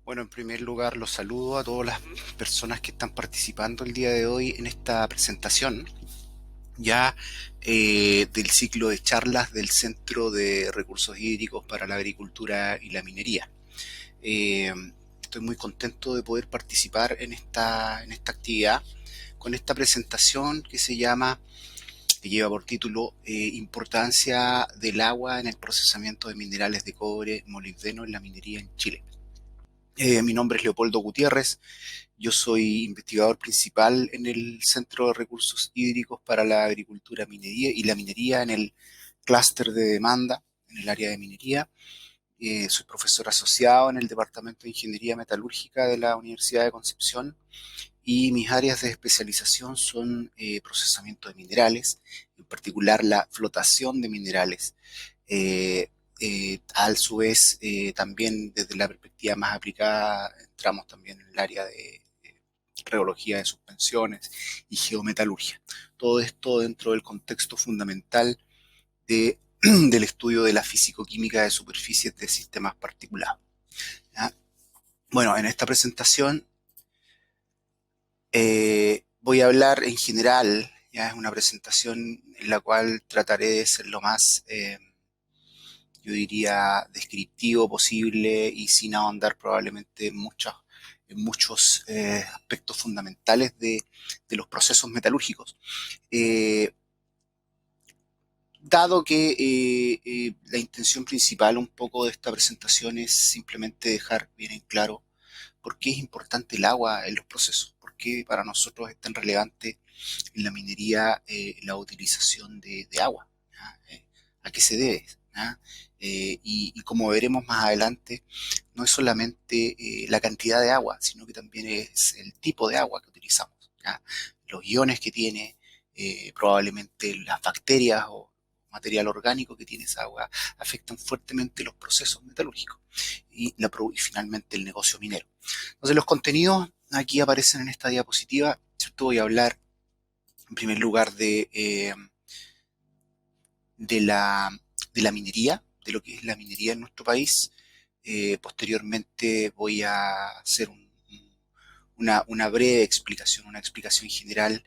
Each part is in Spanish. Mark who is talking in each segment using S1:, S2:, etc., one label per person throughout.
S1: Bueno, en primer lugar, los saludo a todas las personas que están participando el día de hoy en esta presentación, ya del ciclo de charlas del Centro de Recursos Hídricos para la Agricultura y la Minería. Eh, Estoy muy contento de poder participar en esta actividad con esta presentación que lleva por título Importancia del agua en el procesamiento de minerales de cobre, molibdeno en la minería en Chile. Mi nombre es Leopoldo Gutiérrez. Yo soy investigador principal en el Centro de Recursos Hídricos para la Agricultura Minería y la Minería en el clúster de demanda en el área de minería. Soy profesor asociado en el Departamento de Ingeniería Metalúrgica de la Universidad de Concepción y mis áreas de especialización son procesamiento de minerales, en particular la flotación de minerales. Eh, a su vez, también desde la perspectiva más aplicada, entramos también en el área de reología de suspensiones y geometalurgia. Todo esto dentro del contexto fundamental del estudio de la físico-química de superficies de sistemas particulados. ¿Ya? Bueno, en esta presentación voy a hablar en general, ya es una presentación en la cual trataré de ser lo más yo diría, descriptivo posible y sin ahondar probablemente en muchos aspectos fundamentales de los procesos metalúrgicos. Eh, Dado que la intención principal un poco de esta presentación es simplemente dejar bien en claro por qué es importante el agua en los procesos, por qué para nosotros es tan relevante en la minería la utilización de agua, ¿ya? ¿A qué se debe? ¿Ya? Y como veremos más adelante, no es solamente la cantidad de agua, sino que también es el tipo de agua que utilizamos, ¿ya? Los iones que tiene, probablemente las bacterias o material orgánico que tiene esa agua afectan fuertemente los procesos metalúrgicos y finalmente el negocio minero. Entonces los contenidos aquí aparecen en esta diapositiva, ¿cierto? Voy a hablar en primer lugar de, la, de la minería, de lo que es la minería en nuestro país. Posteriormente voy a hacer una breve explicación, una explicación general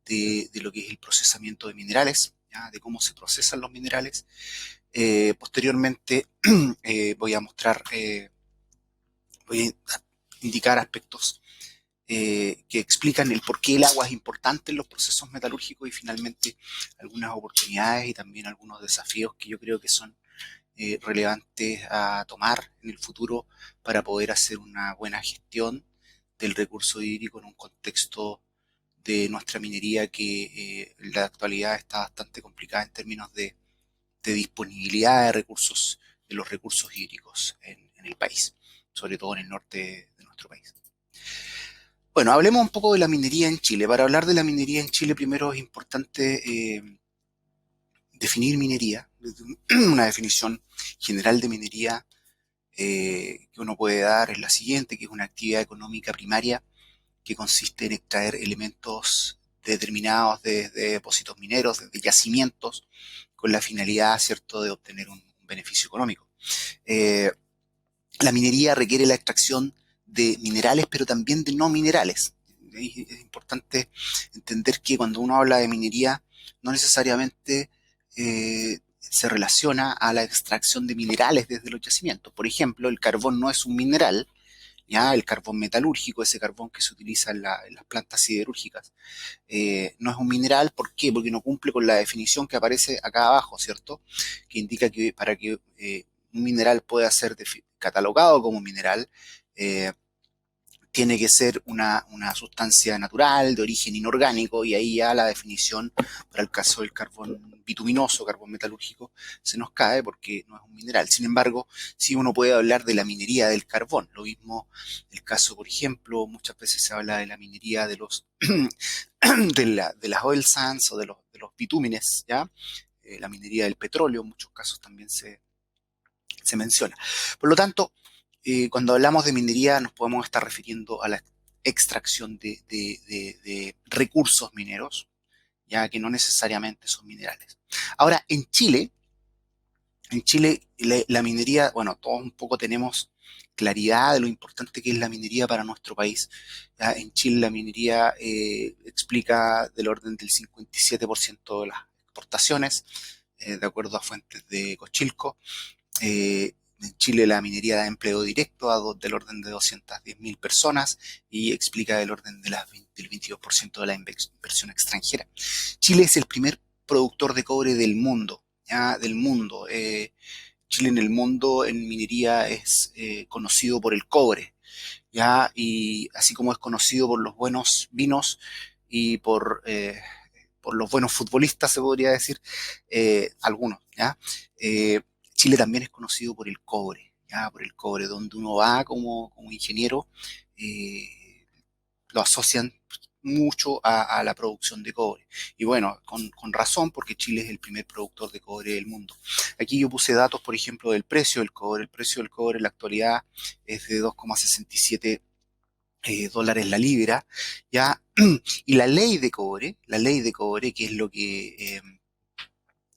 S1: de lo que es el procesamiento de minerales, ¿ya? De cómo se procesan los minerales. Posteriormente voy a mostrar, voy a indicar aspectos que explican el por qué el agua es importante en los procesos metalúrgicos y finalmente algunas oportunidades y también algunos desafíos que yo creo que son relevantes a tomar en el futuro para poder hacer una buena gestión del recurso hídrico en un contexto de nuestra minería que en la actualidad está bastante complicada en términos de disponibilidad de recursos, de los recursos hídricos en el país, sobre todo en el norte de nuestro país. Bueno, hablemos un poco de la minería en Chile. Para hablar de la minería en Chile, primero es importante definir minería, una definición general de minería que uno puede dar es la siguiente, que es una actividad económica primaria que consiste en extraer elementos determinados de depósitos mineros, de yacimientos, con la finalidad, ¿cierto?, de obtener un beneficio económico. Eh, la minería requiere la extracción de minerales, pero también de no minerales. Es importante entender que cuando uno habla de minería, no necesariamente se relaciona a la extracción de minerales desde los yacimientos. Por ejemplo, el carbón no es un mineral, ya el carbón metalúrgico, ese carbón que se utiliza en las plantas siderúrgicas, no es un mineral. ¿Por qué? Porque no cumple con la definición que aparece acá abajo, ¿cierto? Que indica que para que un mineral pueda ser catalogado como mineral, eh, tiene que ser una sustancia natural, de origen inorgánico, y ahí ya la definición, para el caso del carbón bituminoso, carbón metalúrgico, se nos cae porque no es un mineral. Sin embargo, sí uno puede hablar de la minería del carbón. Lo mismo el caso, por ejemplo, muchas veces se habla de la minería de los de las oil sands o de los bitúmenes, ¿ya? La minería del petróleo, en muchos casos también se menciona. Por lo tanto, cuando hablamos de minería nos podemos estar refiriendo a la extracción de recursos mineros, ya que no necesariamente son minerales. Ahora, en Chile la minería, bueno, todos un poco claridad de lo importante que es la minería para nuestro país. ¿Ya? En Chile la minería explica del orden del 57% de las exportaciones, de acuerdo a fuentes de Cochilco. En Chile la minería da empleo directo del orden de 210.000 personas y explica del orden de del 22% de la inversión extranjera. Chile es el primer productor de cobre del mundo, ¿ya? Del mundo. Chile en el mundo en minería es conocido por el cobre, ¿ya? Y así como es conocido por los buenos vinos y por los buenos futbolistas, se podría decir, algunos, ¿ya? Eh, Chile también es conocido por el cobre, ¿ya? Por el cobre, donde uno va como ingeniero, eh, lo asocian mucho a la producción de cobre. Y bueno, con razón, porque Chile es el primer productor de cobre del mundo. Aquí yo puse datos, por ejemplo, del precio del cobre. El precio del cobre en la actualidad es de 2,67 dólares la libra, ¿ya? Y la ley de cobre, que es lo que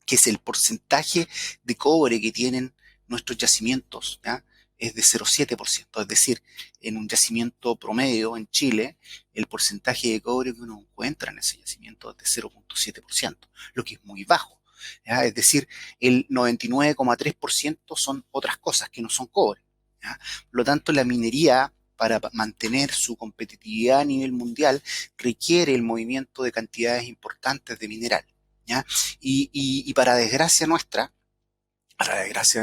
S1: es el porcentaje de cobre que tienen nuestros yacimientos, ¿ya? Es de 0,7%, es decir, en un yacimiento promedio en Chile, el porcentaje de cobre que uno encuentra en ese yacimiento es de 0,7%, lo que es muy bajo, ¿ya? Es decir, el 99,3% son otras cosas que no son cobre, ¿ya? Por lo tanto, la minería, para mantener su competitividad a nivel mundial, requiere el movimiento de cantidades importantes de mineral, ¿ya? Y para desgracia de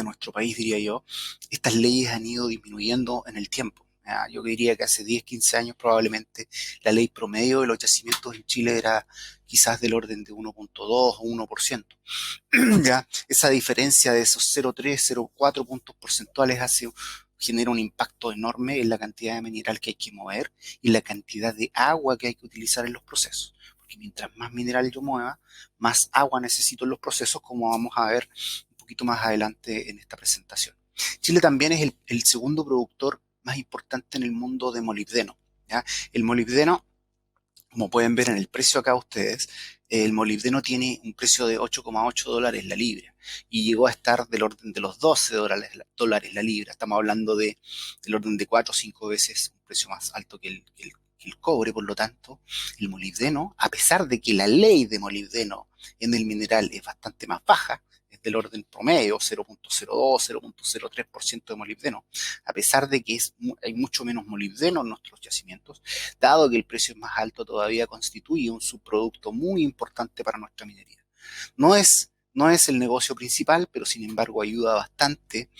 S1: nuestro país, diría yo, estas leyes han ido disminuyendo en el tiempo. ¿Ya? Yo diría que hace 10, 15 años probablemente la ley promedio de los yacimientos en Chile era quizás del orden de 1,2 o 1%. ¿Ya? Esa diferencia de esos 0,3, 0,4 puntos porcentuales genera un impacto enorme en la cantidad de mineral que hay que mover y la cantidad de agua que hay que utilizar en los procesos. Porque mientras más mineral yo mueva, más agua necesito en los procesos, como vamos a ver un poquito más adelante en esta presentación. Chile también es el segundo productor más importante en el mundo de molibdeno, ¿ya? El molibdeno, como pueden ver en el precio acá ustedes, el molibdeno tiene un precio de 8,8 dólares la libra y llegó a estar del orden de los 12 dólares la libra. Estamos hablando del orden de 4 o 5 veces un precio más alto que el cobre. Por lo tanto, el molibdeno, a pesar de que la ley de molibdeno en el mineral es bastante más baja, es del orden promedio, 0,02, 0,03% de molibdeno, a pesar de que hay mucho menos molibdeno en nuestros yacimientos, dado que el precio es más alto, todavía constituye un subproducto muy importante para nuestra minería. No es el negocio principal, pero sin embargo ayuda bastante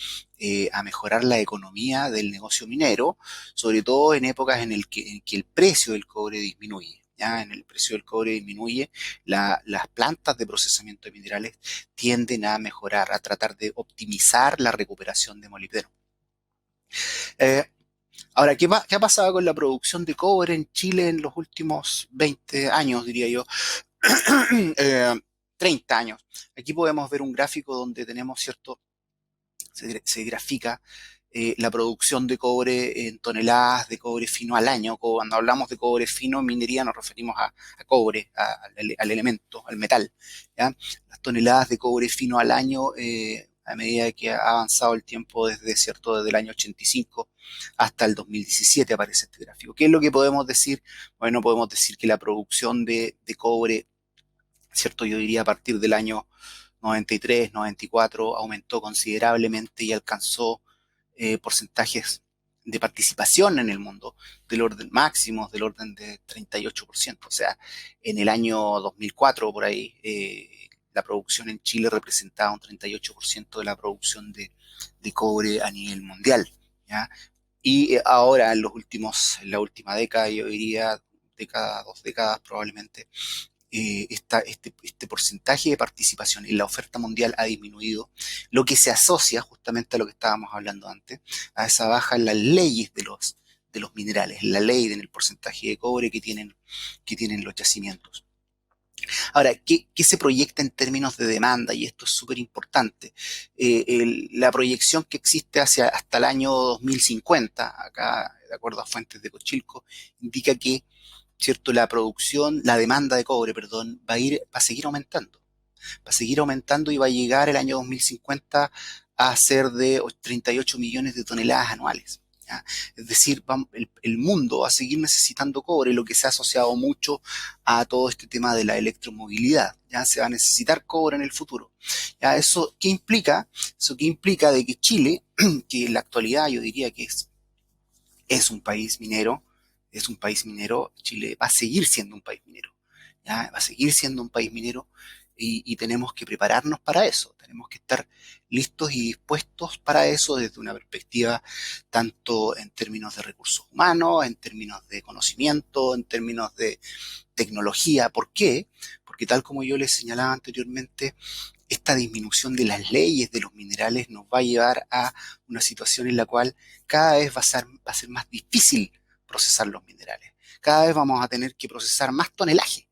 S1: a mejorar la economía del negocio minero, sobre todo en épocas en que el precio del cobre disminuye. ¿Ya? En el precio del cobre disminuye, las plantas de procesamiento de minerales tienden a mejorar, a tratar de optimizar la recuperación de molibdeno. Eh, Ahora, ¿qué ha pasado con la producción de cobre en Chile en los últimos 20 años, diría yo? eh, 30 años. Aquí podemos ver un gráfico donde tenemos, ¿cierto? Se grafica la producción de cobre en toneladas de cobre fino al año. Cuando hablamos de cobre fino en minería nos referimos a cobre, al elemento, al metal, ¿ya? Las toneladas de cobre fino al año, a medida que ha avanzado el tiempo desde el año 85 hasta el 2017 aparece este gráfico. ¿Qué es lo que podemos decir? Bueno, podemos decir que la producción de cobre, ¿cierto? Yo diría a partir del año 93, 94, aumentó considerablemente y alcanzó porcentajes de participación en el mundo del orden máximo, del orden de 38%. O sea, en el año 2004, por ahí, la producción en Chile representaba un 38% de la producción de cobre a nivel mundial, ¿ya? Y ahora, en la última década, yo diría, década, 2 décadas probablemente, este porcentaje de participación en la oferta mundial ha disminuido, lo que se asocia justamente a lo que estábamos hablando antes, a esa baja en las leyes de los minerales, la ley en el porcentaje de cobre que tienen los yacimientos. Ahora, ¿qué se proyecta en términos de demanda? Y esto es súper importante. La proyección que existe hasta el año 2050, acá de acuerdo a fuentes de Cochilco, indica que, ¿cierto? La demanda de cobre, perdón, va a seguir aumentando. Va a seguir aumentando y va a llegar el año 2050 a ser de 38 millones de toneladas anuales. ¿ya? Es decir, el mundo va a seguir necesitando cobre, lo que se ha asociado mucho a todo este tema de la electromovilidad. Ya se va a necesitar cobre en el futuro. ¿Ya? ¿Eso qué implica? Eso que implica de que Chile, que en la actualidad yo diría que es un país minero, es un país minero, Chile va a seguir siendo un país minero, ¿ya? Va a seguir siendo un país minero y tenemos que prepararnos para eso, tenemos que estar listos y dispuestos para eso desde una perspectiva tanto en términos de recursos humanos, en términos de conocimiento, en términos de tecnología. ¿Por qué? Porque tal como yo les señalaba anteriormente, esta disminución de las leyes de los minerales nos va a llevar a una situación en la cual cada vez va a ser más difícil procesar los minerales. Cada vez vamos a tener que procesar más tonelaje.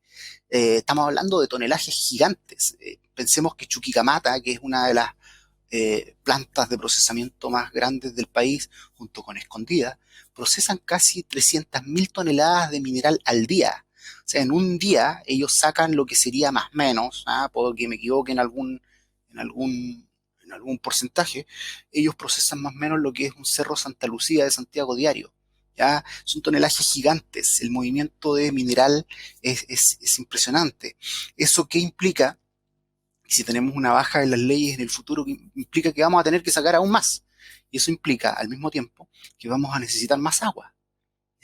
S1: Estamos hablando de tonelajes gigantes. Pensemos que Chuquicamata, que es una de las plantas de procesamiento más grandes del país, junto con Escondida, procesan casi 300.000 toneladas de mineral al día. O sea, en un día ellos sacan lo que sería más o menos, puedo que me equivoque en algún, en algún porcentaje, ellos procesan más o menos lo que es un Cerro Santa Lucía de Santiago diario. ¿Ya? Son tonelajes gigantes, el movimiento de mineral es impresionante. ¿Eso qué implica? Y si tenemos una baja en las leyes en el futuro, implica que vamos a tener que sacar aún más. Y eso implica al mismo tiempo que vamos a necesitar más agua,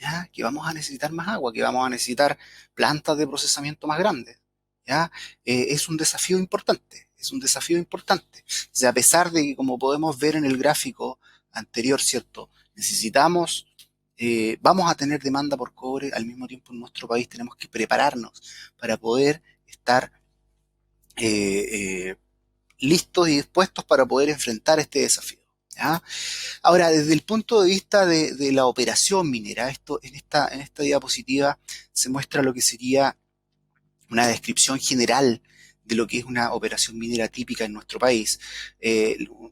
S1: ¿ya? Que vamos a necesitar más agua, que vamos a necesitar plantas de procesamiento más grandes, ¿ya? Es un desafío importante, es un desafío importante. O sea, a pesar de que, como podemos ver en el gráfico anterior, ¿cierto? Vamos a tener demanda por cobre, al mismo tiempo en nuestro país tenemos que prepararnos para poder estar eh, eh, listos y dispuestos para poder enfrentar este desafío, ¿ya? Ahora, desde el punto de vista de la operación minera, en esta diapositiva se muestra lo que sería una descripción general de lo que es una operación minera típica en nuestro país.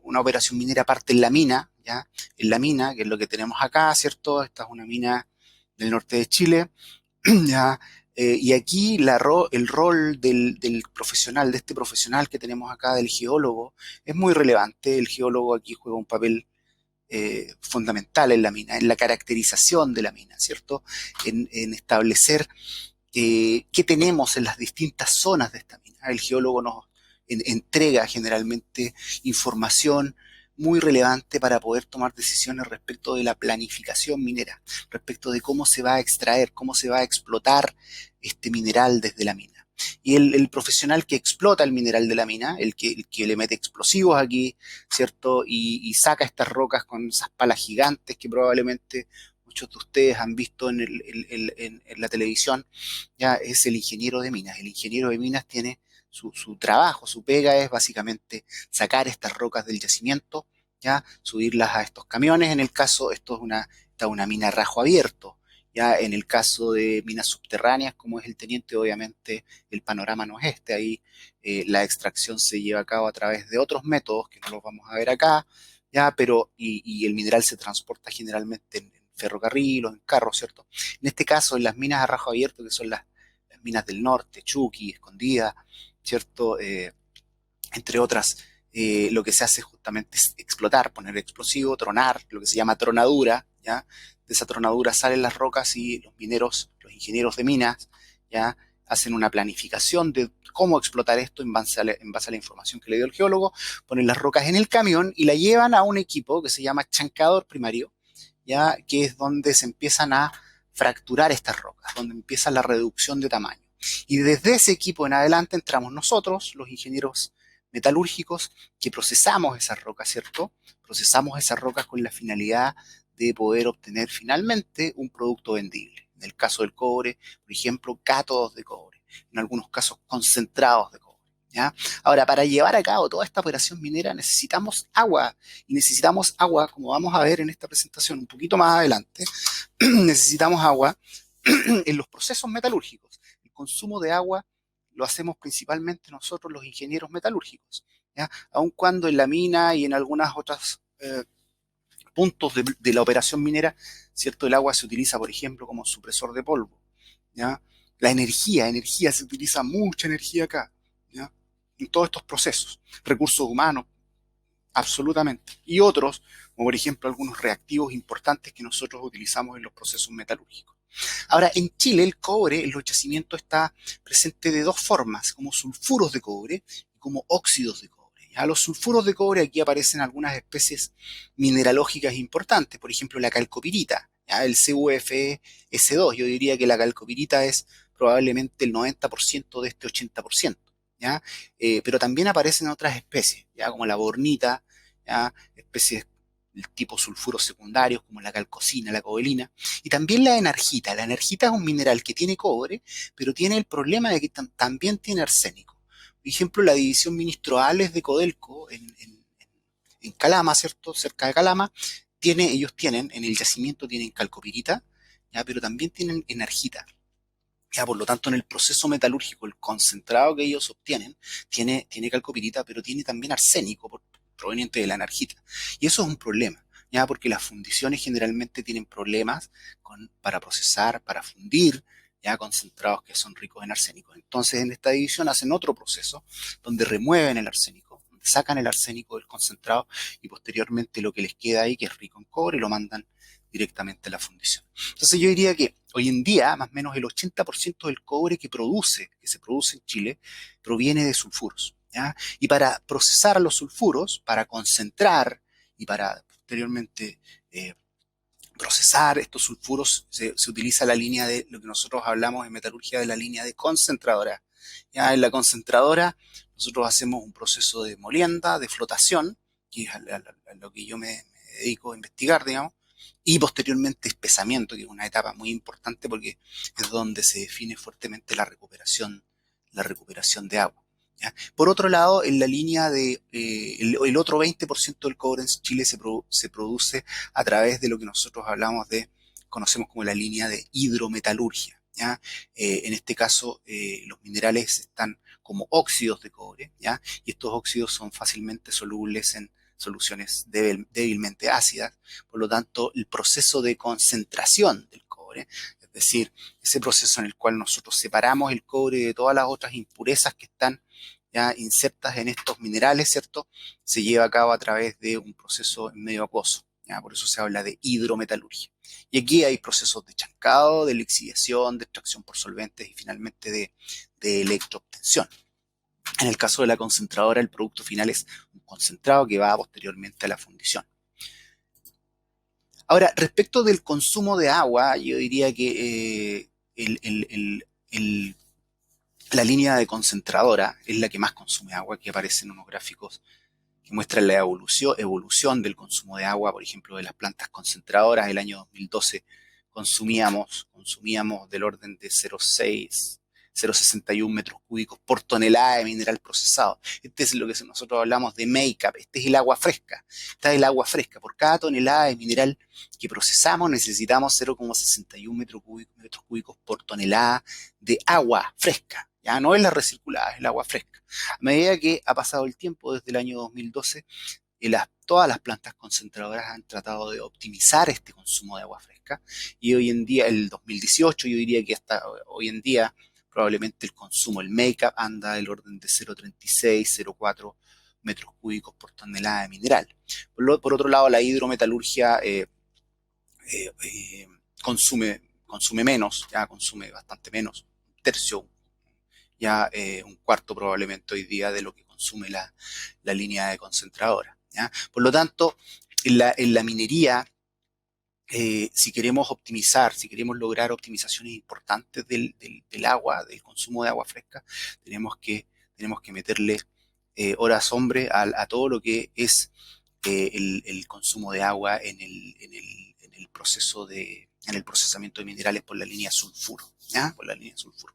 S1: Una operación minera parte en la mina, ¿ya? En la mina, que es lo que tenemos acá, ¿cierto? Esta es una mina del norte de Chile, ¿ya? Y aquí el rol del profesional, de este profesional que tenemos acá, del geólogo, es muy relevante. El geólogo aquí juega un papel fundamental en la mina, en la caracterización de la mina, ¿cierto? En establecer qué tenemos en las distintas zonas de esta mina. El geólogo nos entrega generalmente información muy relevante para poder tomar decisiones respecto de la planificación minera, respecto de cómo se va a extraer, cómo se va a explotar este mineral desde la mina. Y el profesional que explota el mineral de la mina, el que le mete explosivos aquí, ¿cierto? Y saca estas rocas con esas palas gigantes que probablemente muchos de ustedes han visto en la televisión, ya es el ingeniero de minas. El ingeniero de minas tiene su trabajo, su pega es básicamente sacar estas rocas del yacimiento, ya subirlas a estos camiones. En el caso, esta es una mina a rajo abierto. Ya en el caso de minas subterráneas, como es el teniente, obviamente el panorama no es este. Ahí la extracción se lleva a cabo a través de otros métodos que no los vamos a ver acá, ya, y el mineral se transporta generalmente en ferrocarril o en carro, ¿cierto? En este caso, en las minas a rajo abierto, que son las minas del norte, Chuqui, Escondida, ¿cierto? Entre otras, lo que se hace justamente es explotar, poner explosivo, tronar, lo que se llama tronadura, ¿ya? De esa tronadura salen las rocas y los mineros, los ingenieros de minas, ¿ya? Hacen una planificación de cómo explotar esto en base a la información que le dio el geólogo, ponen las rocas en el camión y la llevan a un equipo que se llama chancador primario, ¿ya? Que es donde se empiezan a fracturar estas rocas, donde empieza la reducción de tamaño. Y desde ese equipo en adelante entramos nosotros, los ingenieros metalúrgicos, que procesamos esas rocas, ¿cierto? Procesamos esas rocas con la finalidad de poder obtener finalmente un producto vendible. En el caso del cobre, por ejemplo, cátodos de cobre. En algunos casos, concentrados de cobre. ¿Ya? Ahora, para llevar a cabo toda esta operación minera necesitamos agua, y necesitamos agua, como vamos a ver en esta presentación un poquito más adelante, necesitamos agua en los procesos metalúrgicos. El consumo de agua lo hacemos principalmente nosotros los ingenieros metalúrgicos, ¿ya? Aun cuando en la mina y en algunas otras puntos de la operación minera, ¿cierto? El agua se utiliza, por ejemplo, como supresor de polvo, ¿ya? La energía, se utiliza mucha energía acá, ¿ya? En todos estos procesos, recursos humanos, absolutamente. Y otros, como por ejemplo algunos reactivos importantes que nosotros utilizamos en los procesos metalúrgicos. Ahora, en Chile el cobre, en los yacimientos está presente de dos formas, como sulfuros de cobre y como óxidos de cobre. A los sulfuros de cobre aquí aparecen algunas especies mineralógicas importantes, por ejemplo la calcopirita, ¿ya? El CuFeS2, yo diría que la calcopirita es probablemente el 90% de este 80%, ¿ya? Pero también aparecen otras especies, ¿ya? Como la bornita, ¿ya? Especies del tipo sulfuros secundarios como la calcosina, la cobalina, y también la energita. La energita es un mineral que tiene cobre, pero tiene el problema de que también tiene arsénico. Por ejemplo, la división Ministro Ales de Codelco en Calama, ¿cierto? Cerca de Calama, ellos tienen, en el yacimiento tienen calcopirita, ¿ya? Pero también tienen energita. Ya, por lo tanto, en el proceso metalúrgico, el concentrado que ellos obtienen tiene calcopirita, pero tiene también arsénico proveniente de la energita. Y eso es un problema, ya porque las fundiciones generalmente tienen problemas para procesar, para fundir, ya concentrados que son ricos en arsénico. Entonces, en esta división hacen otro proceso donde remueven el arsénico, donde sacan el arsénico del concentrado y posteriormente lo que les queda ahí, que es rico en cobre, lo mandan directamente a la fundición. Entonces yo diría que hoy en día más o menos el 80% del cobre que se produce en Chile, proviene de sulfuros, ¿ya? Y para procesar los sulfuros, para concentrar y para posteriormente eh, procesar estos sulfuros, se utiliza la línea de lo que nosotros hablamos en metalurgia de la línea de concentradora. Ya en la concentradora nosotros hacemos un proceso de molienda, de flotación, que es a lo que yo me dedico a investigar, digamos, y posteriormente espesamiento, que es una etapa muy importante porque es donde se define fuertemente la recuperación de agua. ¿Ya? Por otro lado, en la línea de el otro 20% del cobre en Chile se produce a través de lo que nosotros conocemos como la línea de hidrometalurgia. ¿Ya? En este caso, los minerales están como óxidos de cobre, ¿ya? Y estos óxidos son fácilmente solubles en soluciones débilmente ácidas. Por lo tanto, el proceso de concentración del cobre, es decir, ese proceso en el cual nosotros separamos el cobre de todas las otras impurezas que están ya insertas en estos minerales, ¿cierto? Se lleva a cabo a través de un proceso en medio acuoso. ¿Ya? Por eso se habla de hidrometalurgia. Y aquí hay procesos de chancado, de lixiviación, de extracción por solventes y finalmente de electroobtención. En el caso de la concentradora, el producto final es un concentrado que va posteriormente a la fundición. Ahora, respecto del consumo de agua, yo diría que la línea de concentradora es la que más consume agua, que aparece en unos gráficos que muestran la evolución del consumo de agua, por ejemplo, de las plantas concentradoras. El año 2012 consumíamos del orden de 0,61 metros cúbicos por tonelada de mineral procesado. Este es lo que nosotros hablamos de make-up, este es el agua fresca. Esta es el agua fresca. Por cada tonelada de mineral que procesamos necesitamos 0,61 metros cúbicos por tonelada de agua fresca. Ya no es la recirculada, es el agua fresca. A medida que ha pasado el tiempo desde el año 2012, todas las plantas concentradoras han tratado de optimizar este consumo de agua fresca y hoy en día, el 2018, yo diría que hasta hoy en día probablemente el consumo, el make-up anda del orden de 0,36, 0,4 metros cúbicos por tonelada de mineral. Por otro lado, la hidrometalurgia consume menos, ya consume bastante menos, un tercio, ya un cuarto probablemente hoy día de lo que consume la línea de concentradora. ¿Ya? Por lo tanto, en la minería, si queremos optimizar, si queremos lograr optimizaciones importantes del agua, del consumo de agua fresca, tenemos que meterle horas hombre a todo lo que es el consumo de agua en el proceso en el procesamiento de minerales por la línea sulfuro. ¿Ya? Por la línea sulfuro.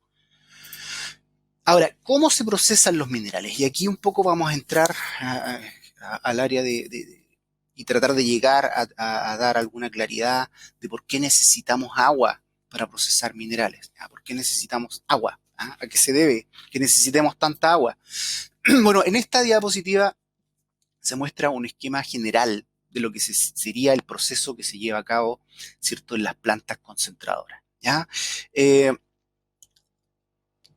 S1: Ahora, ¿cómo se procesan los minerales? Y aquí un poco vamos a entrar al área y tratar de llegar a dar alguna claridad de por qué necesitamos agua para procesar minerales. ¿Ya? ¿Por qué necesitamos agua? ¿Ah? ¿A qué se debe que necesitemos tanta agua? Bueno, en esta diapositiva se muestra un esquema general de lo que sería el proceso que se lleva a cabo, ¿cierto?, en las plantas concentradoras. ¿Ya?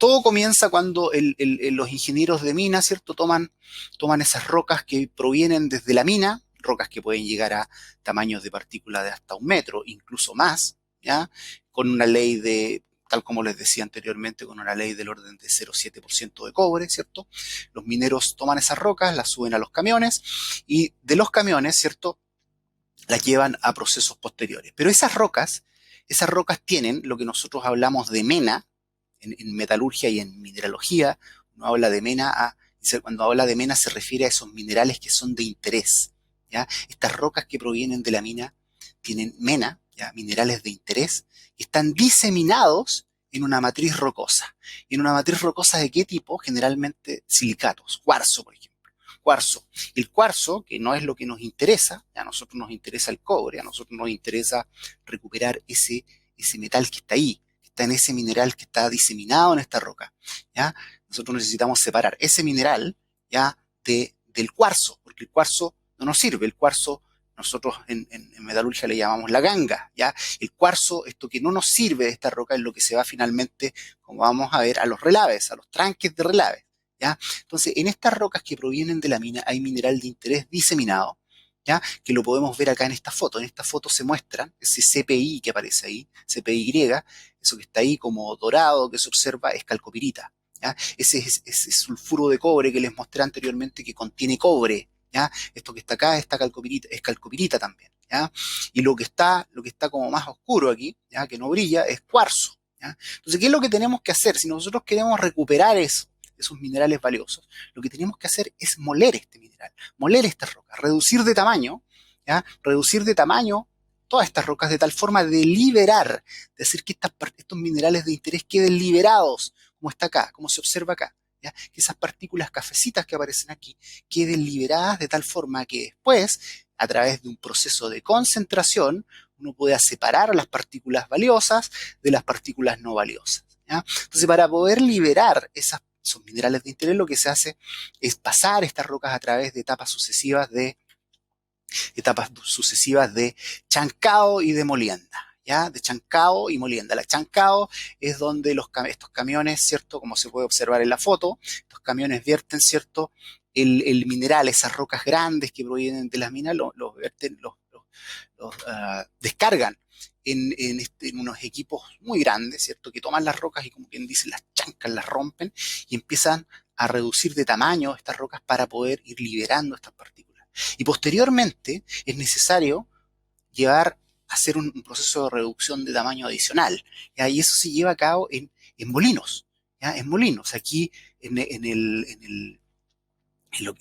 S1: todo comienza cuando los ingenieros de mina, ¿cierto? Toman esas rocas que provienen desde la mina, rocas que pueden llegar a tamaños de partículas de hasta 1 metro, incluso más, ¿ya? Con una ley de, tal como les decía anteriormente, con una ley del orden de 0,7% de cobre, ¿cierto? Los mineros toman esas rocas, las suben a los camiones y de los camiones, ¿cierto? Las llevan a procesos posteriores. Pero esas rocas tienen lo que nosotros hablamos de mena, en metalurgia y en mineralogía, uno habla de mena, cuando habla de mena se refiere a esos minerales que son de interés, ¿ya? Estas rocas que provienen de la mina tienen mena, ¿ya? Minerales de interés, que están diseminados en una matriz rocosa. ¿Y en una matriz rocosa de qué tipo? Generalmente silicatos, cuarzo, por ejemplo. Cuarzo. El cuarzo, que no es lo que nos interesa, a nosotros nos interesa el cobre, a nosotros nos interesa recuperar ese metal que está ahí, que está en ese mineral que está diseminado en esta roca, ¿ya? Nosotros necesitamos separar ese mineral, ¿ya? Del cuarzo, porque el cuarzo no nos sirve, el cuarzo nosotros en metalurgia le llamamos la ganga, ¿ya? El cuarzo, esto que no nos sirve de esta roca, es lo que se va finalmente, como vamos a ver, a los relaves, a los tranques de relaves, ¿ya? Entonces, en estas rocas que provienen de la mina hay mineral de interés diseminado, ¿ya? Que lo podemos ver acá en esta foto. En esta foto se muestra ese CPI que aparece ahí, CPY, eso que está ahí como dorado que se observa es calcopirita, ¿ya? Ese sulfuro de cobre que les mostré anteriormente que contiene cobre, ¿ya? Esto que está acá está calcopirita, es calcopirita también, ¿ya? Y lo que está como más oscuro aquí, ¿ya? Que no brilla, es cuarzo, ¿ya? Entonces, ¿qué es lo que tenemos que hacer? Si nosotros queremos recuperar eso, esos minerales valiosos, lo que tenemos que hacer es moler este mineral, moler estas rocas, reducir de tamaño, ¿ya? Reducir de tamaño todas estas rocas de tal forma de liberar, de hacer que estos minerales de interés queden liberados, como está acá, como se observa acá, ¿ya? Que esas partículas cafecitas que aparecen aquí queden liberadas de tal forma que después, a través de un proceso de concentración, uno pueda separar las partículas valiosas de las partículas no valiosas, ¿ya? Entonces, para poder liberar esos minerales de interés, lo que se hace es pasar estas rocas a través de etapas sucesivas de chancado y de molienda, ¿ya? De chancado y molienda. La chancado es donde estos camiones, ¿cierto? Como se puede observar en la foto, estos camiones vierten, ¿cierto? El mineral, esas rocas grandes que provienen de las minas, los verten, descargan en unos equipos muy grandes, ¿cierto? Que toman las rocas y como quien dice, las chancan, las rompen y empiezan a reducir de tamaño estas rocas para poder ir liberando estas partículas. Y posteriormente es necesario hacer un proceso de reducción de tamaño adicional, ¿ya? Y eso se lleva a cabo en molinos, ¿ya? En molinos. Aquí en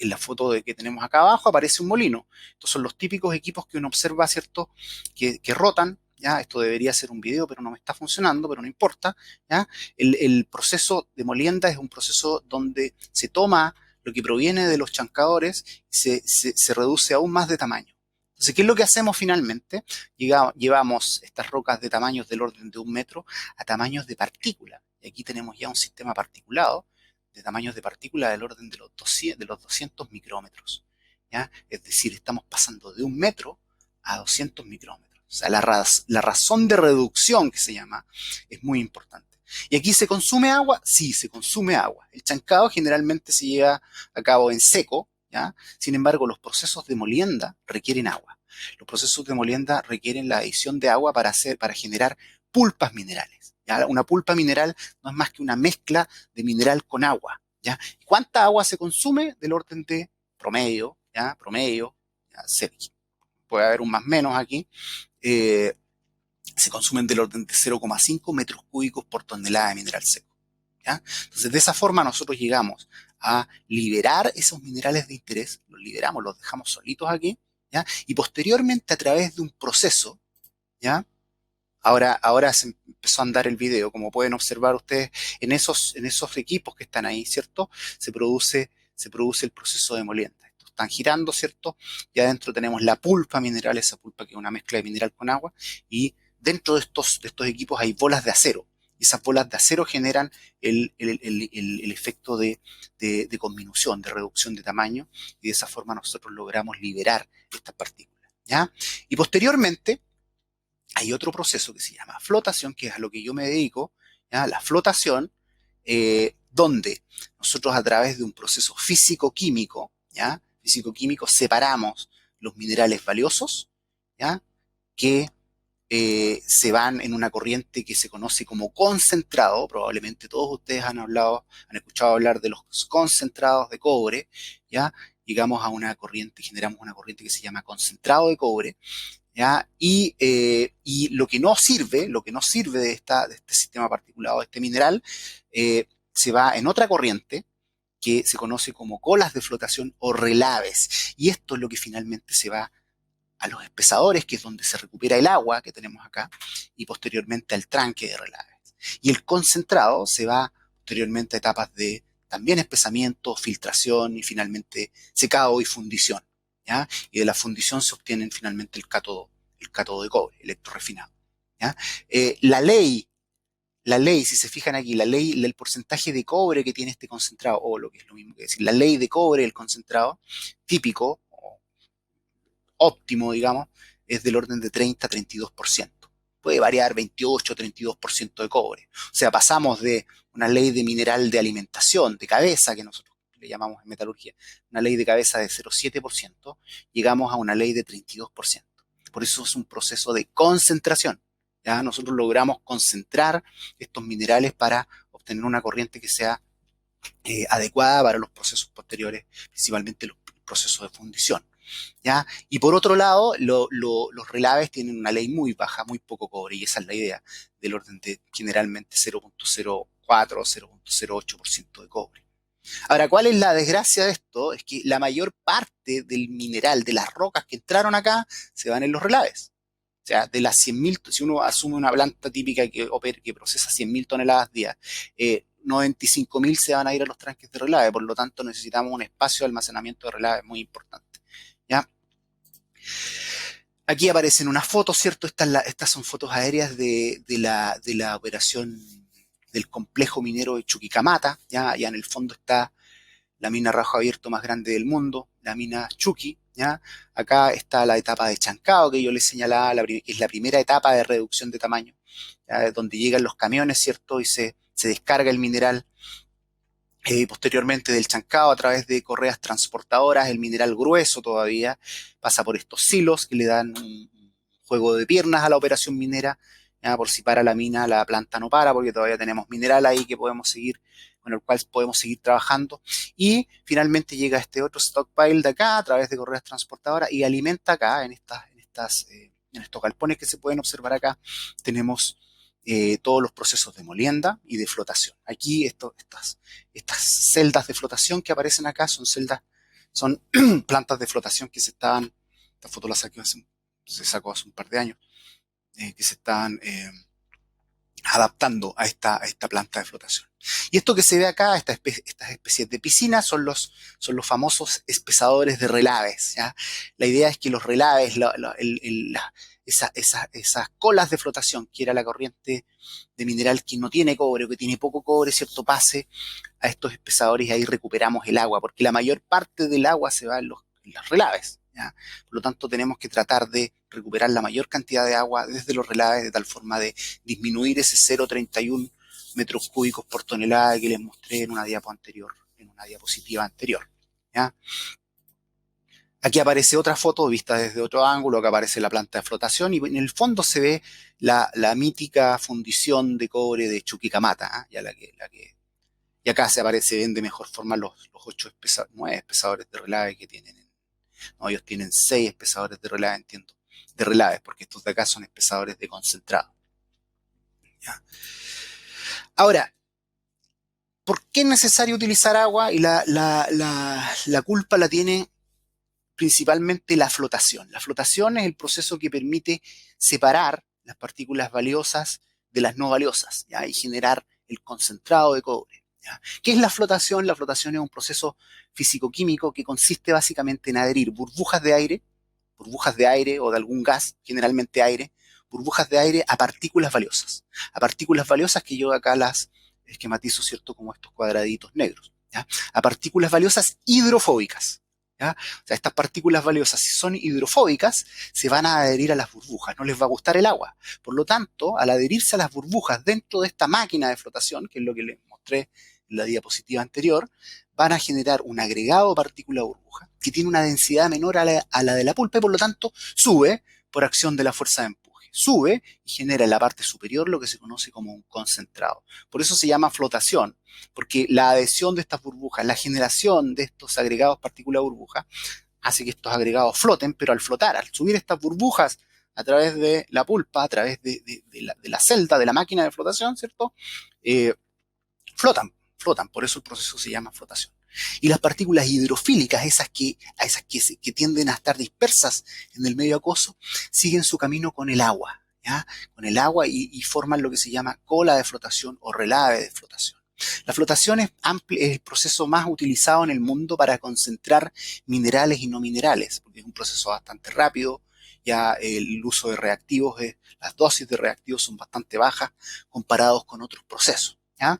S1: la foto que tenemos acá abajo aparece un molino. Estos son los típicos equipos que uno observa, ¿cierto? Que rotan, ¿ya? Esto debería ser un video, pero no me está funcionando, pero no importa, ¿ya? El proceso de molienda es un proceso donde se toma lo que proviene de los chancadores y se reduce aún más de tamaño. Entonces, ¿qué es lo que hacemos finalmente? Llevamos estas rocas de tamaños del orden de 1 metro a tamaños de partícula. Y aquí tenemos ya un sistema particulado de tamaños de partícula del orden de los 200 micrómetros, ¿ya? Es decir, estamos pasando de 1 metro a 200 micrómetros. O sea, la razón de reducción que se llama es muy importante. ¿Y aquí se consume agua? Sí, se consume agua. El chancado generalmente se lleva a cabo en seco, ¿ya? Sin embargo, los procesos de molienda requieren agua. Los procesos de molienda requieren la adición de agua para generar pulpas minerales, ¿ya? Una pulpa mineral no es más que una mezcla de mineral con agua, ¿ya? ¿Cuánta agua se consume? Del orden de promedio, ¿ya? Promedio, ¿ya? Puede haber un más menos aquí, eh, se consumen del orden de 0,5 metros cúbicos por tonelada de mineral seco, ¿ya? Entonces, de esa forma nosotros llegamos a liberar esos minerales de interés, los liberamos, los dejamos solitos aquí, ¿ya? Y posteriormente a través de un proceso, ¿ya? Ahora se empezó a andar el video, como pueden observar ustedes, en esos equipos que están ahí, ¿cierto? Se produce el proceso de molienda. Estos están girando, ¿cierto? Y adentro tenemos la pulpa mineral, esa pulpa que es una mezcla de mineral con agua, y dentro de estos equipos hay bolas de acero. Y esas bolas de acero generan el efecto de conminución, de reducción de tamaño, y de esa forma nosotros logramos liberar estas partículas, ¿ya? Y posteriormente, hay otro proceso que se llama flotación, que es a lo que yo me dedico, ¿ya? La flotación donde nosotros a través de un proceso físico-químico, ¿ya? Físico-químico, separamos los minerales valiosos, ¿ya? Que se van en una corriente que se conoce como concentrado. Probablemente todos ustedes han escuchado hablar de los concentrados de cobre, ¿ya? Llegamos a una corriente, generamos una corriente que se llama concentrado de cobre, ¿ya? Y lo que no sirve de este sistema particulado, de este mineral, se va en otra corriente que se conoce como colas de flotación o relaves. Y esto es lo que finalmente se va a los espesadores, que es donde se recupera el agua que tenemos acá, y posteriormente al tranque de relaves. Y el concentrado se va posteriormente a etapas de también espesamiento, filtración y finalmente secado y fundición, ¿ya? Y de la fundición se obtiene finalmente el cátodo de cobre, electrorefinado, ¿ya? La ley, si se fijan aquí, la ley, el porcentaje de cobre que tiene este concentrado, o lo que es lo mismo que decir, la ley de cobre, el concentrado típico, óptimo, digamos, es del orden de 30-32%. Puede variar 28-32% de cobre. O sea, pasamos de una ley de mineral de alimentación, de cabeza, que nosotros le llamamos en metalurgia, una ley de cabeza de 0,7%, llegamos a una ley de 32%. Por eso es un proceso de concentración. ¿Ya? Nosotros logramos concentrar estos minerales para obtener una corriente que sea adecuada para los procesos posteriores, principalmente los procesos de fundición. ¿Ya? Y por otro lado, los relaves tienen una ley muy baja, muy poco cobre, y esa es la idea, del orden de generalmente 0,04 o 0,08% de cobre. Ahora, ¿cuál es la desgracia de esto? Es que la mayor parte del mineral, de las rocas que entraron acá, se van en los relaves. O sea, de las 100.000, si uno asume una planta típica que procesa 100.000 toneladas día, 95.000 se van a ir a los tranques de relave, por lo tanto necesitamos un espacio de almacenamiento de relave muy importante. ¿Ya? Aquí aparecen unas fotos, ¿cierto? Estas son fotos aéreas de la operación del complejo minero de Chuquicamata, ¿ya? Allá en el fondo está la mina Rajo Abierto más grande del mundo, la mina Chuqui, ¿ya? Acá está la etapa de Chancao, que yo les señalaba, que es la primera etapa de reducción de tamaño, ¿ya? Donde llegan los camiones, ¿cierto? Y se descarga el mineral. Posteriormente del chancado a través de correas transportadoras, el mineral grueso todavía pasa por estos silos que le dan un juego de piernas a la operación minera, ¿ya? Por si para la mina, la planta no para, porque todavía tenemos mineral ahí que podemos seguir, con el cual podemos seguir trabajando, y finalmente llega este otro stockpile de acá a través de correas transportadoras y alimenta acá en estos galpones que se pueden observar acá. Tenemos todos los procesos de molienda y de flotación. Aquí estas celdas de flotación que aparecen acá son plantas de flotación que esta foto se sacó hace un par de años, que se están adaptando a esta planta de flotación. Y esto que se ve acá, estas especies de piscinas, son los famosos espesadores de relaves, ¿ya? La idea es que los relaves, esas colas de flotación, que era la corriente de mineral que no tiene cobre o que tiene poco cobre, ¿cierto? Pase a estos espesadores y ahí recuperamos el agua, porque la mayor parte del agua se va en los relaves, ¿ya? Por lo tanto, tenemos que tratar de recuperar la mayor cantidad de agua desde los relaves, de tal forma de disminuir ese 0,31 metros cúbicos por tonelada que les mostré en una diapositiva anterior, ¿ya? Aquí aparece otra foto vista desde otro ángulo, que aparece la planta de flotación, y en el fondo se ve la mítica fundición de cobre de Chuquicamata, ¿eh? Y acá se ven de mejor forma los 9 espesadores de relave que tienen. No, ellos tienen 6 espesadores de relave, entiendo, de relaves, porque estos de acá son espesadores de concentrado, ¿ya? Ahora, ¿por qué es necesario utilizar agua? Y la culpa la tiene principalmente la flotación. La flotación es el proceso que permite separar las partículas valiosas de las no valiosas, ¿ya? Y generar el concentrado de cobre, ¿ya? ¿Qué es la flotación? La flotación es un proceso físico-químico que consiste básicamente en adherir burbujas de aire o de algún gas, generalmente aire, burbujas de aire a partículas valiosas que yo acá las esquematizo, ¿cierto? Como estos cuadraditos negros, ¿ya? A partículas valiosas hidrofóbicas, ¿ya? O sea, estas partículas valiosas, si son hidrofóbicas, se van a adherir a las burbujas, no les va a gustar el agua. Por lo tanto, al adherirse a las burbujas dentro de esta máquina de flotación, que es lo que les mostré en la diapositiva anterior, van a generar un agregado de partícula burbuja que tiene una densidad menor a la de la pulpa y por lo tanto sube por acción de la fuerza de empuje. Sube y genera en la parte superior lo que se conoce como un concentrado. Por eso se llama flotación, porque la adhesión de estas burbujas, la generación de estos agregados partícula burbuja, hace que estos agregados floten, pero al flotar, al subir estas burbujas a través de la pulpa, a través de la celda, de la máquina de flotación, ¿cierto? Flotan, por eso el proceso se llama flotación. Y las partículas hidrofílicas, que tienden a estar dispersas en el medio acuoso, siguen su camino con el agua, ¿ya? Con el agua y forman lo que se llama cola de flotación o relave de flotación. La flotación es el proceso más utilizado en el mundo para concentrar minerales y no minerales, porque es un proceso bastante rápido, ya el uso de reactivos, las dosis de reactivos son bastante bajas comparados con otros procesos, ¿ya?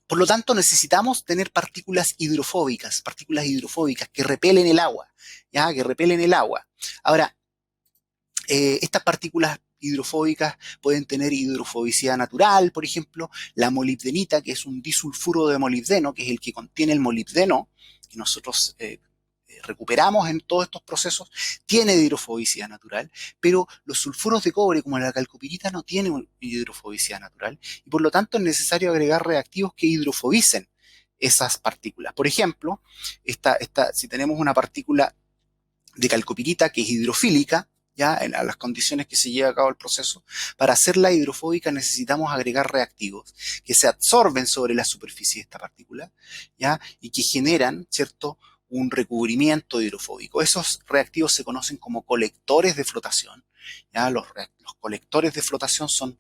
S1: Por lo tanto, necesitamos tener partículas hidrofóbicas que repelen el agua, ¿ya? Que repelen el agua. Ahora, estas partículas hidrofóbicas pueden tener hidrofobicidad natural, por ejemplo, la molibdenita, que es un disulfuro de molibdeno, que es el que contiene el molibdeno, que nosotros recuperamos en todos estos procesos, tiene hidrofobicidad natural, pero los sulfuros de cobre, como la calcopirita, no tienen hidrofobicidad natural, y por lo tanto es necesario agregar reactivos que hidrofobicen esas partículas. Por ejemplo, si tenemos una partícula de calcopirita que es hidrofílica, ya en las condiciones que se lleva a cabo el proceso, para hacerla hidrofóbica necesitamos agregar reactivos que se absorben sobre la superficie de esta partícula, ya, y que generan, ¿cierto?, un recubrimiento hidrofóbico. Esos reactivos se conocen como colectores de flotación, ¿ya? Los colectores de flotación son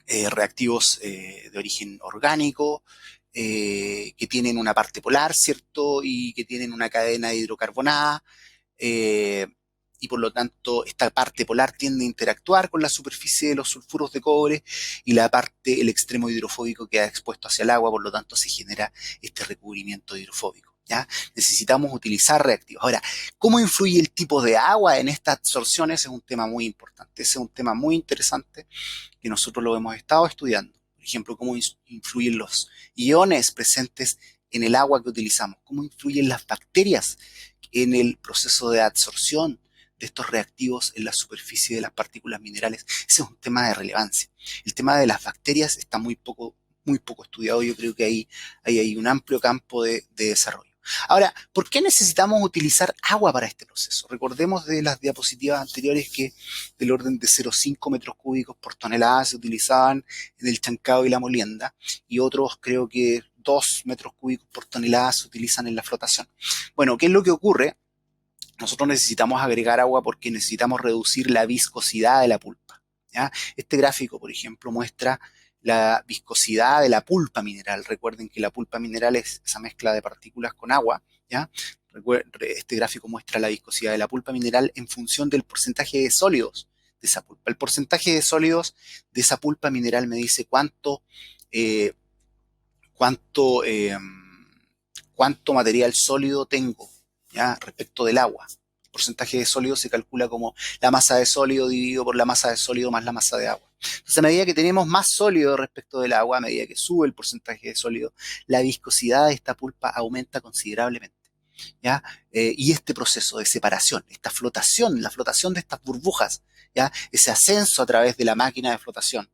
S1: reactivos de origen orgánico, que tienen una parte polar, ¿cierto?, y que tienen una cadena hidrocarbonada, y por lo tanto esta parte polar tiende a interactuar con la superficie de los sulfuros de cobre y el extremo hidrofóbico queda expuesto hacia el agua, por lo tanto se genera este recubrimiento hidrofóbico, ¿ya? Necesitamos utilizar reactivos. Ahora, ¿cómo influye el tipo de agua en esta absorción? Ese es un tema muy importante, ese es un tema muy interesante que nosotros lo hemos estado estudiando. Por ejemplo, cómo influyen los iones presentes en el agua que utilizamos, cómo influyen las bacterias en el proceso de absorción de estos reactivos en la superficie de las partículas minerales. Ese es un tema de relevancia. El tema de las bacterias está muy poco estudiado. Yo creo que ahí hay un amplio campo de desarrollo. Ahora, ¿por qué necesitamos utilizar agua para este proceso? Recordemos de las diapositivas anteriores que del orden de 0,5 metros cúbicos por tonelada se utilizaban en el chancado y la molienda, y otros creo que 2 metros cúbicos por tonelada se utilizan en la flotación. Bueno, ¿qué es lo que ocurre? Nosotros necesitamos agregar agua porque necesitamos reducir la viscosidad de la pulpa, ¿ya? Este gráfico, por ejemplo, muestra la viscosidad de la pulpa mineral. Recuerden que la pulpa mineral es esa mezcla de partículas con agua, ¿ya? Este gráfico muestra la viscosidad de la pulpa mineral en función del porcentaje de sólidos de esa pulpa. El porcentaje de sólidos de esa pulpa mineral me dice eh, cuánto, eh, cuánto material sólido tengo, ¿ya?, respecto del agua. El porcentaje de sólido se calcula como la masa de sólido dividido por la masa de sólido más la masa de agua. Entonces, a medida que tenemos más sólido respecto del agua, a medida que sube el porcentaje de sólido, la viscosidad de esta pulpa aumenta considerablemente, ¿ya? Y este proceso de separación, esta flotación, la flotación de estas burbujas, ¿ya?, ese ascenso a través de la máquina de flotación,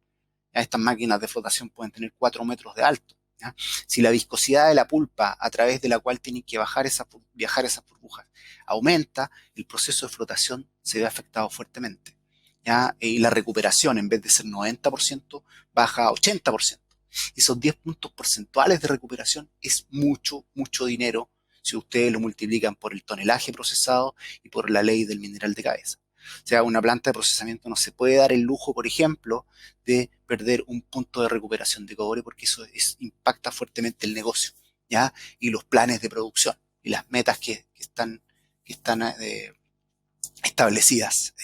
S1: ¿ya? Estas máquinas de flotación pueden tener 4 metros de alto, ¿ya? Si la viscosidad de la pulpa a través de la cual tienen que viajar esas burbujas aumenta, el proceso de flotación se ve afectado fuertemente, ¿ya? Y la recuperación, en vez de ser 90%, baja a 80%. Esos 10 puntos porcentuales de recuperación es mucho, mucho dinero si ustedes lo multiplican por el tonelaje procesado y por la ley del mineral de cabeza. O sea, una planta de procesamiento no se puede dar el lujo, por ejemplo, de perder un punto de recuperación de cobre porque eso impacta fuertemente el negocio, ¿ya? Y los planes de producción y las metas que están establecidas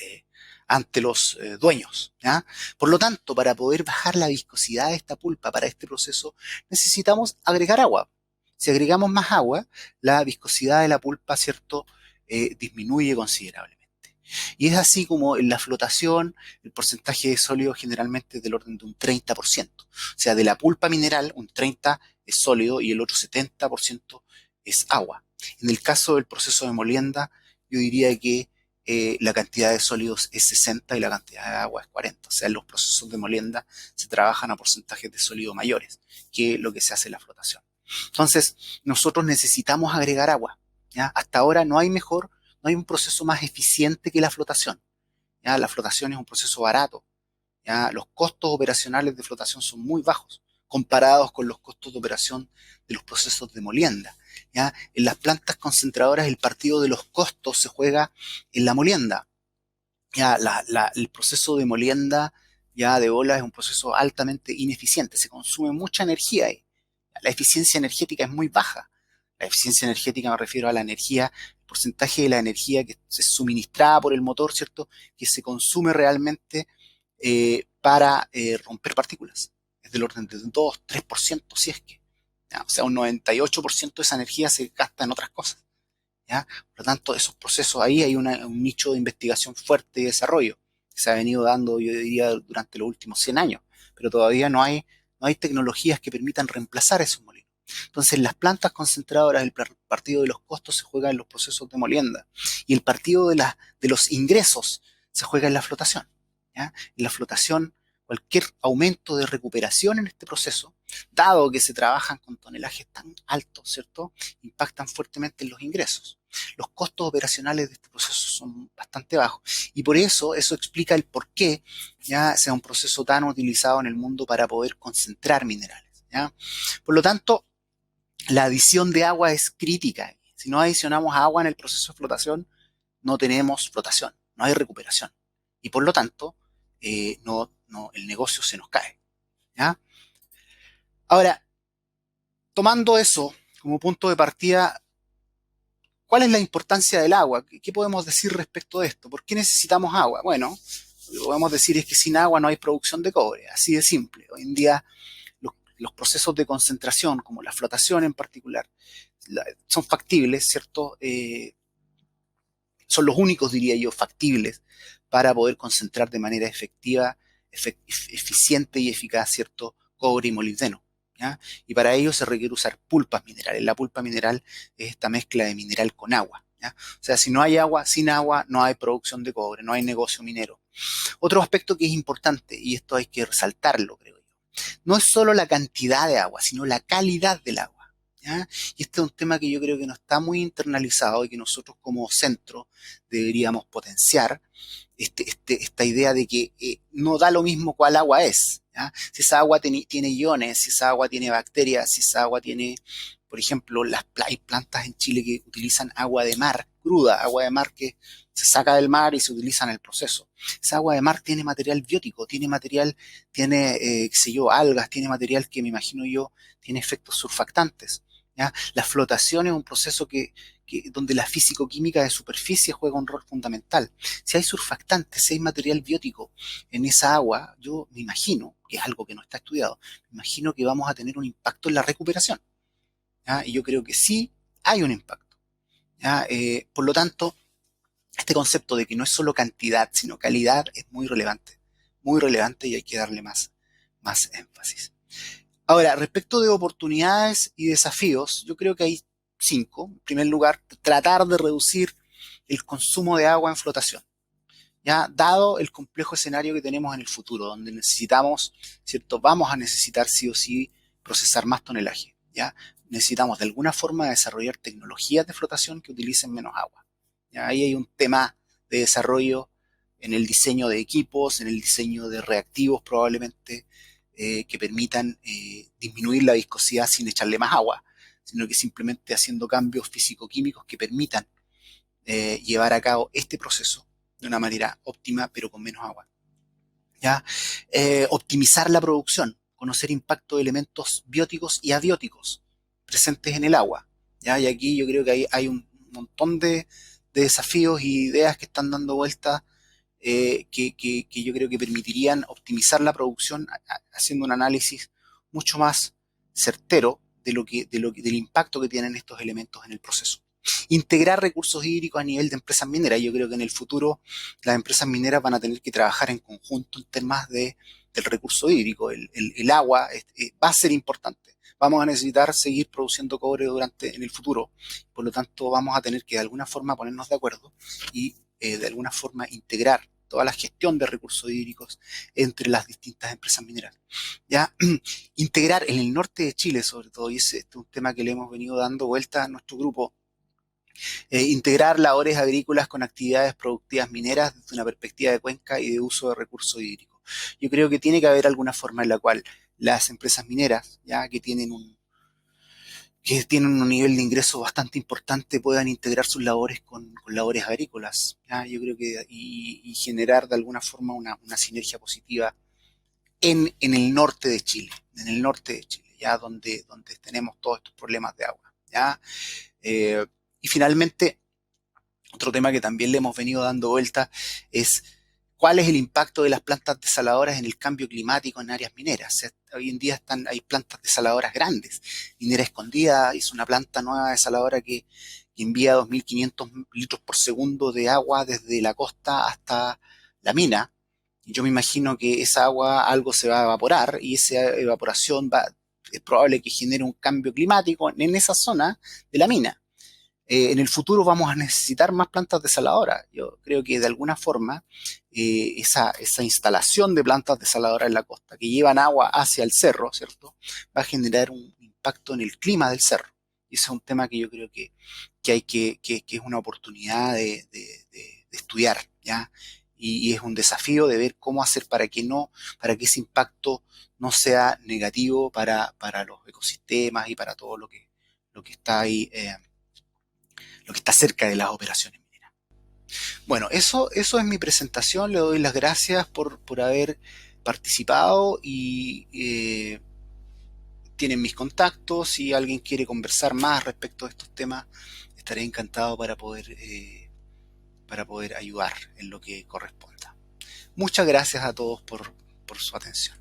S1: ante los dueños, ¿ya? Por lo tanto, para poder bajar la viscosidad de esta pulpa para este proceso, necesitamos agregar agua. Si agregamos más agua, la viscosidad de la pulpa, ¿cierto?, disminuye considerablemente. Y es así como en la flotación el porcentaje de sólido generalmente es del orden de un 30%. O sea, de la pulpa mineral un 30% es sólido y el otro 70% es agua. En el caso del proceso de molienda, yo diría que la cantidad de sólidos es 60 y la cantidad de agua es 40. O sea, en los procesos de molienda se trabajan a porcentajes de sólido mayores que lo que se hace en la flotación. Entonces, nosotros necesitamos agregar agua. ¿Ya? Hasta ahora no hay un proceso más eficiente que la flotación. ¿Ya? La flotación es un proceso barato. ¿Ya? Los costos operacionales de flotación son muy bajos comparados con los costos de operación de los procesos de molienda. ¿Ya? En las plantas concentradoras el partido de los costos se juega en la molienda. ¿Ya? El proceso de molienda ya de bola es un proceso altamente ineficiente, se consume mucha energía ahí. La eficiencia energética es muy baja. La eficiencia energética me refiero a la energía, el porcentaje de la energía que es suministrada por el motor, ¿cierto? Que se consume realmente para romper partículas. Es del orden de 2-3%, si es que. ¿Ya? O sea, un 98% de esa energía se gasta en otras cosas. ¿Ya? Por lo tanto, esos procesos ahí hay un nicho de investigación fuerte y desarrollo que se ha venido dando, yo diría, durante los últimos 100 años, pero todavía no hay tecnologías que permitan reemplazar esos molinos. Entonces, las plantas concentradoras, el partido de los costos se juega en los procesos de molienda y el partido de los ingresos se juega en la flotación. ¿Ya? En la flotación, cualquier aumento de recuperación en este proceso, dado que se trabajan con tonelajes tan altos, ¿cierto?, impactan fuertemente en los ingresos. Los costos operacionales de este proceso son bastante bajos y por eso explica el por qué ya sea un proceso tan utilizado en el mundo para poder concentrar minerales. ¿Ya? Por lo tanto, la adición de agua es crítica. Si no adicionamos agua en el proceso de flotación, no tenemos flotación, no hay recuperación. Y por lo tanto, el negocio se nos cae. ¿Ya? Ahora, tomando eso como punto de partida, ¿cuál es la importancia del agua? ¿Qué podemos decir respecto de esto? ¿Por qué necesitamos agua? Bueno, lo que podemos decir es que sin agua no hay producción de cobre, así de simple. Hoy en día los procesos de concentración, como la flotación en particular, son factibles, ¿cierto? Son los únicos, diría yo, factibles para poder concentrar de manera efectiva, eficiente y eficaz, ¿cierto?, cobre y molibdeno. ¿Ya? Y para ello se requiere usar pulpas minerales. La pulpa mineral es esta mezcla de mineral con agua. ¿Ya? O sea, si no hay agua, sin agua no hay producción de cobre, no hay negocio minero. Otro aspecto que es importante, y esto hay que resaltarlo, creo yo, no es solo la cantidad de agua, sino la calidad del agua. ¿Ya? Y este es un tema que yo creo que no está muy internalizado y que nosotros como centro deberíamos potenciar, esta idea de que no da lo mismo cuál agua es. ¿Ya? Si esa agua tiene iones, si esa agua tiene bacterias, si esa agua tiene, por ejemplo, hay plantas en Chile que utilizan agua de mar cruda, agua de mar que se saca del mar y se utiliza en el proceso. Esa agua de mar tiene material biótico, tiene, qué sé yo, algas, tiene material que me imagino yo tiene efectos surfactantes. ¿Ya? La flotación es un proceso donde la físico-química de superficie juega un rol fundamental. Si hay surfactantes, si hay material biótico en esa agua, yo me imagino, que es algo que no está estudiado, me imagino que vamos a tener un impacto en la recuperación. ¿Ya? Y yo creo que sí hay un impacto. ¿Ya? Por lo tanto, este concepto de que no es solo cantidad, sino calidad es muy relevante y hay que darle más énfasis. Ahora, respecto de oportunidades y desafíos, yo creo que hay 5. En primer lugar, tratar de reducir el consumo de agua en flotación. ¿Ya? Dado el complejo escenario que tenemos en el futuro, donde necesitamos, ¿cierto? Vamos a necesitar sí o sí procesar más tonelaje. ¿Ya? Necesitamos de alguna forma desarrollar tecnologías de flotación que utilicen menos agua. ¿Ya? Ahí hay un tema de desarrollo en el diseño de equipos, en el diseño de reactivos probablemente, que permitan disminuir la viscosidad sin echarle más agua, sino que simplemente haciendo cambios físico-químicos que permitan llevar a cabo este proceso de una manera óptima, pero con menos agua. ¿Ya? Optimizar la producción, conocer impacto de elementos bióticos y abióticos presentes en el agua. ¿Ya? Y aquí yo creo que hay un montón de desafíos y ideas que están dando vueltas que yo creo que permitirían optimizar la producción haciendo un análisis mucho más certero del impacto que tienen estos elementos en el proceso. Integrar recursos hídricos a nivel de empresas mineras. Yo creo que en el futuro las empresas mineras van a tener que trabajar en conjunto en temas del recurso hídrico. El agua va a ser importante. Vamos a necesitar seguir produciendo cobre en el futuro. Por lo tanto, vamos a tener que de alguna forma ponernos de acuerdo y de alguna forma integrar toda la gestión de recursos hídricos entre las distintas empresas mineras. Ya integrar en el norte de Chile, sobre todo, y ese es un tema que le hemos venido dando vuelta a nuestro grupo, integrar labores agrícolas con actividades productivas mineras desde una perspectiva de cuenca y de uso de recursos hídricos. Yo creo que tiene que haber alguna forma en la cual las empresas mineras, ya que tienen un nivel de ingreso bastante importante, puedan integrar sus labores con labores agrícolas. ¿Ya? Yo creo que y generar de alguna forma una sinergia positiva en el norte de Chile, ya donde tenemos todos estos problemas de agua. ¿Ya? Eh, y finalmente, otro tema que también le hemos venido dando vuelta es cuál es el impacto de las plantas desaladoras en el cambio climático en áreas mineras. O sea, hoy en día hay plantas desaladoras grandes. Minera Escondida es una planta nueva desaladora que envía 2.500 litros por segundo de agua desde la costa hasta la mina. Y yo me imagino que esa agua algo se va a evaporar y esa evaporación es probable que genere un cambio climático en esa zona de la mina. En el futuro vamos a necesitar más plantas desaladoras. Yo creo que de alguna forma esa instalación de plantas desaladoras en la costa que llevan agua hacia el cerro, ¿cierto? Va a generar un impacto en el clima del cerro. Y ese es un tema que yo creo que es una oportunidad de estudiar, ¿ya? Y es un desafío de ver cómo hacer para que ese impacto no sea negativo para los ecosistemas y para todo lo que está ahí lo que está cerca de las operaciones mineras. Bueno, eso es mi presentación. Le doy las gracias por haber participado y tienen mis contactos. Si alguien quiere conversar más respecto a estos temas, estaré encantado para poder ayudar en lo que corresponda. Muchas gracias a todos por su atención.